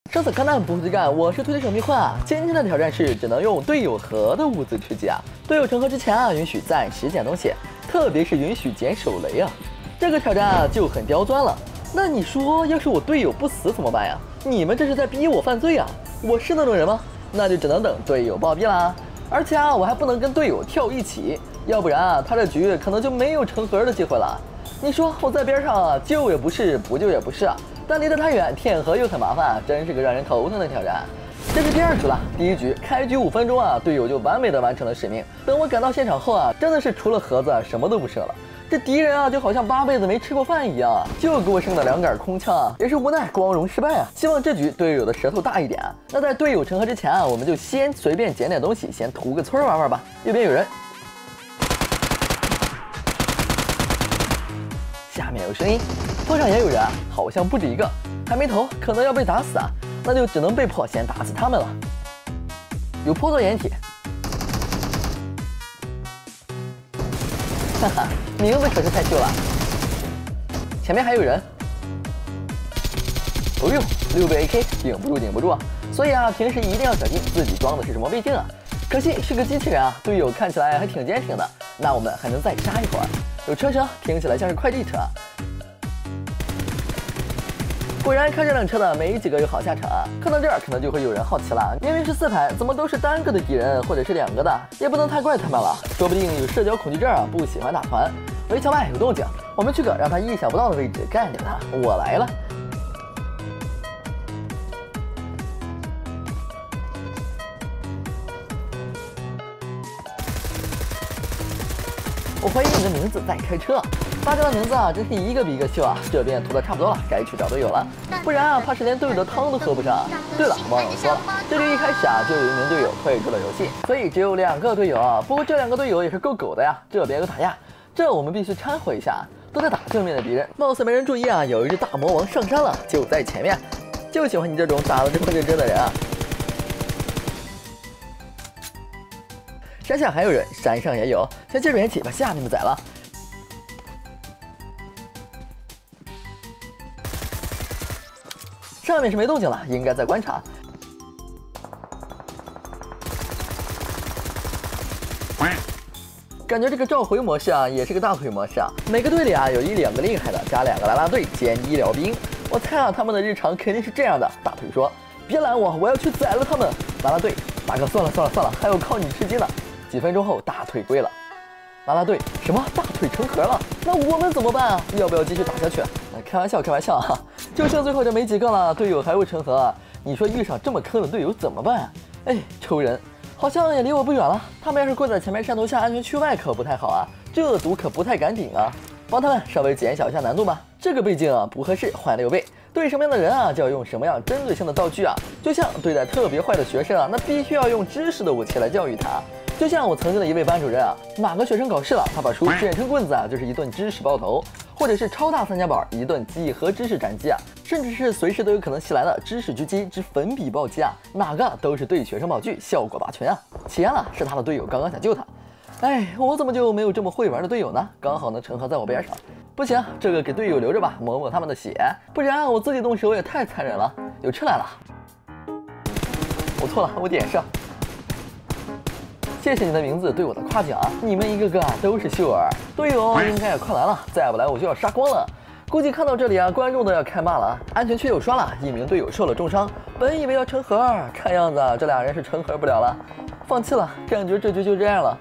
上次看那不会干，我是推推手蜜幻啊。今天的挑战是只能用队友盒的物资吃鸡啊。队友成盒之前啊，允许暂时捡东西，特别是允许捡手雷啊。这个挑战啊就很刁钻了。那你说，要是我队友不死怎么办呀？你们这是在逼我犯罪啊！我是那种人吗？那就只能等队友暴毙啦。而且啊，我还不能跟队友跳一起，要不然啊，他这局可能就没有成盒的机会了。你说我在边上啊，救也不是，不救也不是啊。但离得太远，舔盒又很麻烦，真是个让人头疼的挑战。这是第2局了，第1局开局5分钟啊，队友就完美的完成了使命。等我赶到现场后啊，真的是除了盒子什么都不剩了。这敌人啊，就好像8辈子没吃过饭一样啊，就给我剩了2杆空枪啊，也是无奈光荣失败啊。希望这局队友的舌头大一点啊。那在队友成盒之前啊，我们就先随便捡点东西，先屠个村玩玩吧。右边有人，下面有声音。坡上也有人啊，好像不止一个，还没投，可能要被打死啊，那就只能被迫先打死他们了。有坡座掩体，哈哈，名字可是太秀了。前面还有人，哦呦，6倍 AK 顶不住顶不住啊！所以啊，平时一定要小心自己装的是什么倍镜啊。可惜是个机器人啊，队友看起来还挺坚挺的，那我们还能再杀一会儿。有车声，听起来像是快递车。果然开这辆车的没几个有好下场啊！看到这儿，可能就会有人好奇了，明明是4排，怎么都是单个的敌人，或者是2个的？也不能太怪他们了，说不定有社交恐惧症啊，不喜欢打团。围墙外有动静，我们去个让他意想不到的位置干掉他。我来了！我怀疑你的名字在开车。大家的名字啊，真是一个比一个秀啊！这边涂的差不多了，该去找队友了，不然啊，怕是连队友的汤都喝不上。对了，忘了说了，这局一开始啊，就有1名队友退出了游戏，所以只有2个队友啊。不过这2个队友也是够狗的呀，这边有打架，这我们必须掺和一下，都在打正面的敌人。貌似没人注意啊，有一只大魔王上山了，就在前面，就喜欢你这种打得这么认真的人啊！山下还有人，山上也有，先接住掩体，把下面的宰了。上面是没动静了，应该在观察。感觉这个召回模式啊，也是个大腿模式啊。每个队里啊，有1、2个厉害的，加2个啦啦队兼医疗兵。我猜啊，他们的日常肯定是这样的：大腿说：“别拦我，我要去宰了他们。”啦啦队：“大哥，算了，还有靠你吃鸡呢。”几分钟后，大腿归了。啦啦队：“什么？大腿成盒了？那我们怎么办啊？要不要继续打下去？”开玩笑啊！就剩最后这没几个了，队友还会成盒啊？你说遇上这么坑的队友怎么办啊？哎，抽人，好像也离我不远了。他们要是跪在前面山头下安全区外可不太好啊，这毒可不太敢顶啊。帮他们稍微减小一下难度吧。这个倍镜啊不合适，换6倍。对什么样的人啊，就要用什么样针对性的道具啊。就像对待特别坏的学生啊，那必须要用知识的武器来教育他。就像我曾经的一位班主任啊，哪个学生搞事了，他把书变成棍子啊，就是一顿知识爆头，或者是超大3家宝，一顿几何知识斩击啊，甚至是随时都有可能袭来的知识狙击之粉笔暴击啊，哪个都是对学生暴击，效果拔群啊！起烟了，是他的队友刚刚想救他。哎，我怎么就没有这么会玩的队友呢？刚好能成盒在我边上。不行，这个给队友留着吧，抹抹他们的血，不然我自己动手也太残忍了。有车来了，我错了，我点上。谢谢你的名字对我的夸奖，你们一个个都是秀儿，队友应该也快来了，再不来我就要杀光了。估计看到这里啊，观众都要开骂了啊！安全区有刷了，1名队友受了重伤，本以为要成盒，看样子这2人是成盒不了了，放弃了，感觉这局就这样了。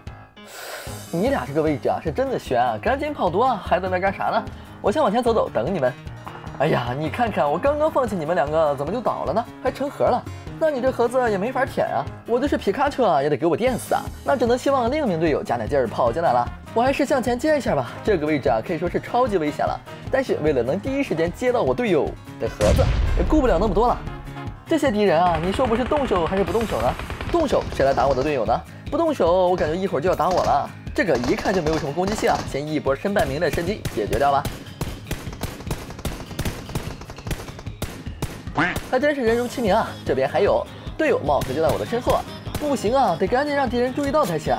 你俩这个位置啊，是真的悬啊，赶紧跑毒啊，还在那干啥呢？我先往前走走，等你们。哎呀，你看看我刚刚放弃你们2个，怎么就倒了呢？还成盒了？那你这盒子也没法舔啊！我就是皮卡丘啊，也得给我电死啊！那只能希望另一名队友加点劲儿跑进来了。我还是向前接一下吧，这个位置啊可以说是超级危险了。但是为了能第一时间接到我队友的盒子，也顾不了那么多了。这些敌人啊，你说不是动手还是不动手呢？动手谁来打我的队友呢？不动手，我感觉一会儿就要打我了。这个一看就没有什么攻击性啊，先一波身败名裂的射击解决掉了。还真是人如其名啊！这边还有队友，貌似就在我的身后啊！不行啊，得赶紧让敌人注意到才行。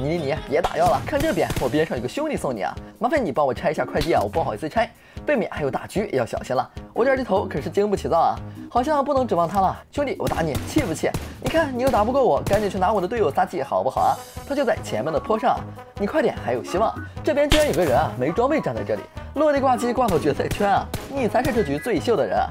你别打药了，看这边，我边上有个兄弟送你啊，麻烦你帮我拆一下快递啊，我不好意思拆。背面还有大狙，要小心了。我这头可是经不起造啊，好像不能指望他了。兄弟，我打你，气不气？你看你又打不过我，赶紧去拿我的队友撒气好不好啊？他就在前面的坡上，你快点，还有希望。这边居然有个人啊，没装备站在这里，落地挂机挂到决赛圈啊，你才是这局最秀的人啊！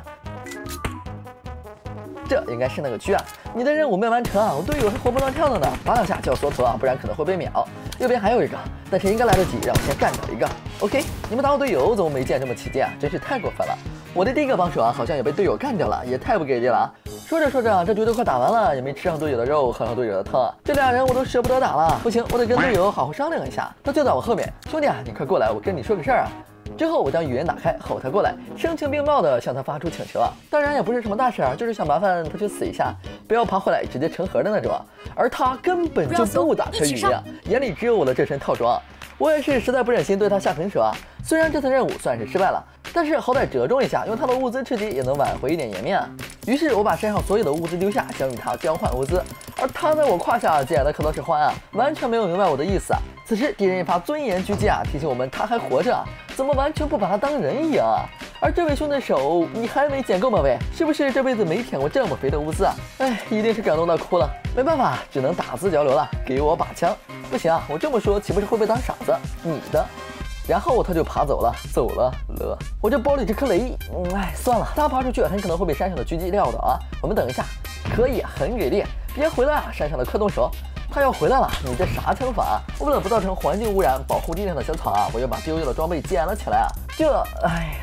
这应该是那个狙啊！你的任务没完成啊！我队友还活蹦乱跳的呢，打2下就要缩头啊，不然可能会被秒。右边还有一个，但是应该来得及，让我先干掉一个。OK， 你们打我队友怎么没见这么起劲啊？真是太过分了！我的第一个帮手啊，好像也被队友干掉了，也太不给力了啊！说着说着，这局都快打完了，也没吃上队友的肉，喝上队友的汤啊！这俩人我都舍不得打了，不行，我得跟队友好好商量一下。他就在我后面，兄弟啊，你快过来，我跟你说个事儿啊！之后我将语音打开，吼他过来，声情并茂的向他发出请求啊！当然也不是什么大事儿，就是想麻烦他去死一下，不要爬回来直接成盒的那种。而他根本就不打开语音啊，眼里只有我的这身套装。我也是实在不忍心对他下狠手啊！虽然这次任务算是失败了，但是好歹折中一下，用他的物资吃鸡也能挽回一点颜面啊！于是我把身上所有的物资丢下，想与他交换物资，而他在我胯下捡的可都是欢啊，完全没有明白我的意思啊！此时敌人一发尊严狙击啊，提醒我们他还活着啊，怎么完全不把他当人一样啊？而这位兄弟手你还没捡够吗？喂，是不是这辈子没舔过这么肥的物资啊？哎，一定是感动到哭了，没办法，只能打字交流了。给我把枪！不行啊，我这么说岂不是会被当傻子？你的。然后他就爬走了，我这包里这颗雷，算了，他爬出去很可能会被山上的狙击撂倒啊。我们等一下，可以，很给力，别回来啊，山上的快动手。他要回来了，你这啥枪法啊？为了不造成环境污染，保护地上的小草啊，我又把丢掉的装备捡了起来啊。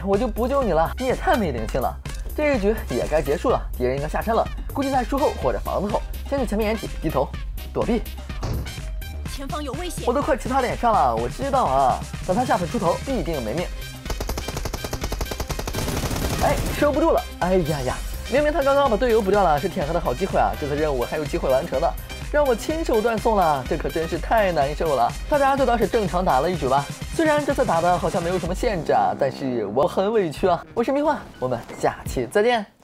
我就不救你了，你也太没灵性了。这一局也该结束了，敌人应该下山了，估计在树后或者房子后。先去前面掩体，低头躲避。前方有危险！我都快骑他脸上了，我知道啊，等他下次出头必定没命。收不住了，明明他刚刚把队友补掉了，是舔盒的好机会啊，这次任务还有机会完成的。让我亲手断送了，这可真是太难受了。大家就当是正常打了一局吧，虽然这次打的好像没有什么限制啊，但是我很委屈啊。我是迷幻，我们下期再见。